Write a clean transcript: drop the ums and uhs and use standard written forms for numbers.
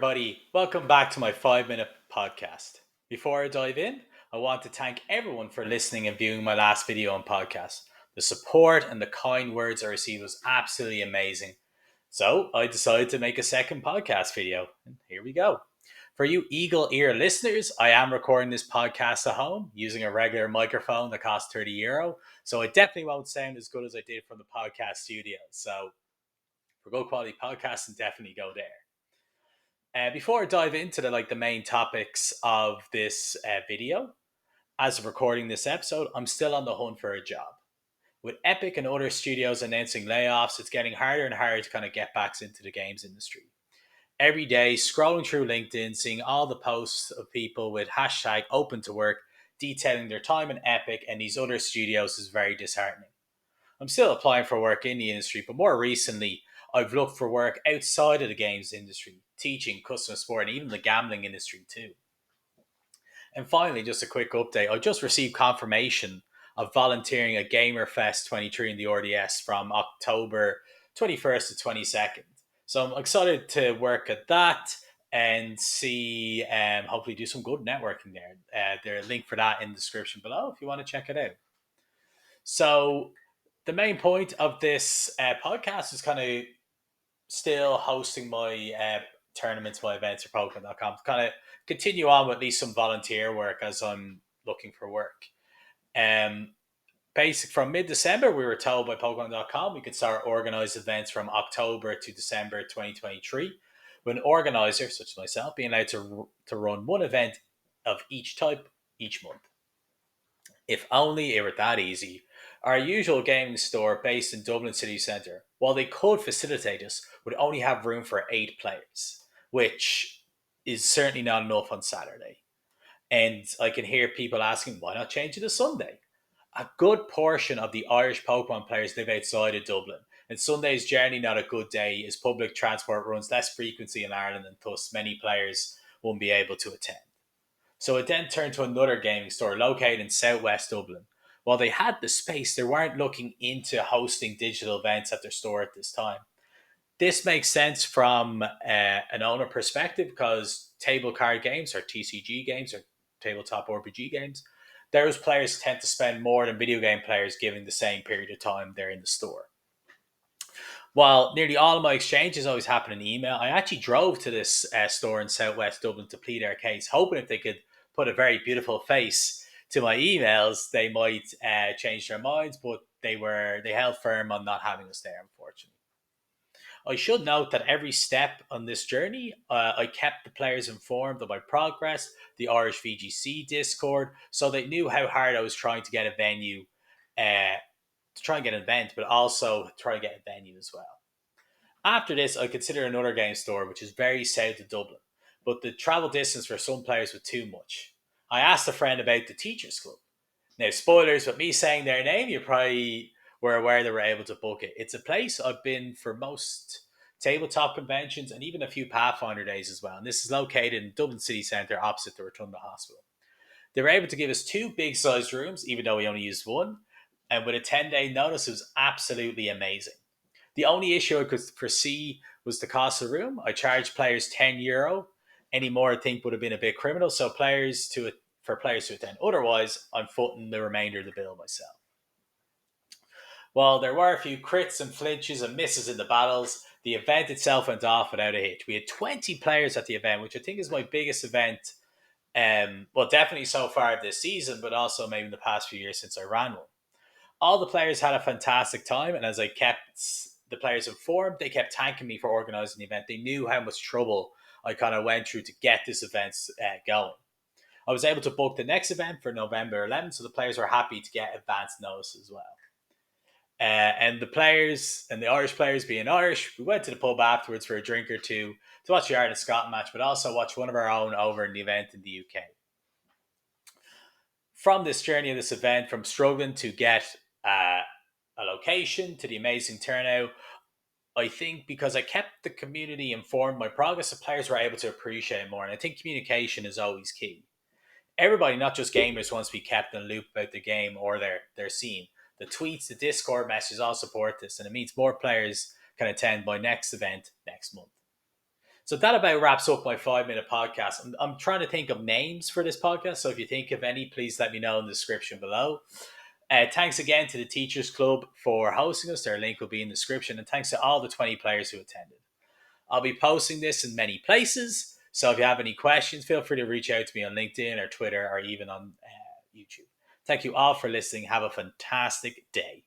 everybody. Welcome back to my 5 minute podcast. Before I dive in, I want to thank everyone for listening and viewing my last video and podcast. The support and the kind words I received was absolutely amazing. So I decided to make a second podcast video. And here we go. For you eagle ear listeners, I am recording this podcast at home using a regular microphone that costs €30. So it definitely won't sound as good as I did from the podcast studio. So for good quality podcasting, definitely go there. Before I dive into the main topics of this video, as of recording this episode, I'm still on the hunt for a job. With Epic and other studios announcing layoffs, it's getting harder and harder to kind of get back into the games industry. Every day, scrolling through LinkedIn, seeing all the posts of people with hashtag open to work detailing their time in Epic and these other studios is very disheartening. I'm still applying for work in the industry, but more recently, I've looked for work outside of the games industry, teaching, customer support, and even the gambling industry too. And finally, just a quick update. I just received confirmation of volunteering at GamerFest 23 in the RDS from October 21st to 22nd. So I'm excited to work at that and see, hopefully do some good networking there. There's a link for that in the description below if you want to check it out. So the main point of this podcast is kind of still hosting my tournaments, my events for Pokemon.com to kind of continue on with at least some volunteer work as I'm looking for work. Um, Basic from mid-December, we were told by Pokemon.com we could start organized events from October to December 2023, with an organizer such as myself being allowed to run one event of each type each month. If only it were that easy. Our usual gaming store, based in Dublin city centre, while they could facilitate us, would only have room for 8 players, which is certainly not enough on Saturday. And I can hear people asking, why not change it to Sunday? A good portion of the Irish Pokemon players live outside of Dublin, and Sunday is generally not a good day as public transport runs less frequency in Ireland and thus many players won't be able to attend. So it then turned to another gaming store located in southwest Dublin. While they had the space, they weren't looking into hosting digital events at their store at this time. This makes sense from an owner perspective because table card games or TCG games or tabletop RPG games, those players tend to spend more than video game players given the same period of time they're in the store. While nearly all of my exchanges always happen in email, I actually drove to this store in southwest Dublin to plead our case, hoping if they could put a very beautiful face to my emails, they might change their minds. But they held firm on not having us there, unfortunately. I should note that every step on this journey, I kept the players informed of my progress, the Irish VGC Discord, so they knew how hard I was trying to get a venue, to try and get an event, but also try and get a venue as well. After this, I considered another game store, which is very south of Dublin, but the travel distance for some players was too much. I asked a friend about the Teachers Club. Now, spoilers, but me saying their name, you probably were aware they were able to book it. It's a place I've been for most tabletop conventions and even a few Pathfinder days as well. And this is located in Dublin City Centre opposite the Rotunda Hospital. They were able to give us two big sized rooms, even though we only used one. And with a 10-day notice, it was absolutely amazing. The only issue I could foresee was the cost of the room. I charged players €10. Any more, I think, would have been a bit criminal. So for players to attend. Otherwise, I'm footing the remainder of the bill myself. While there were a few crits and flinches and misses in the battles, the event itself went off without a hitch. We had 20 players at the event, which I think is my biggest event. Well, definitely so far this season, but also maybe in the past few years since I ran one. All the players had a fantastic time, and as I kept the players informed, they kept thanking me for organising the event. They knew how much trouble I kind of went through to get this event going. I was able to book the next event for November 11th, so the players were happy to get advance notice as well. And the players and the Irish players being Irish, we went to the pub afterwards for a drink or two to watch the Ireland Scotland match, but also watch one of our own over in the event in the UK. From this journey of this event, from struggling to get a location to the amazing turnout, I think because I kept the community informed, my progress, the players were able to appreciate more. And I think communication is always key. Everybody, not just gamers, wants to be kept in the loop about the game or their scene. The tweets, the Discord messages all support this, and it means more players can attend my next event next month. So that about wraps up my 5 minute podcast. I'm trying to think of names for this podcast. So if you think of any, please let me know in the description below. Thanks again to the Teachers Club for hosting us. Their link will be in the description. And thanks to all the 20 players who attended. I'll be posting this in many places. So if you have any questions, feel free to reach out to me on LinkedIn or Twitter or even on YouTube. Thank you all for listening. Have a fantastic day.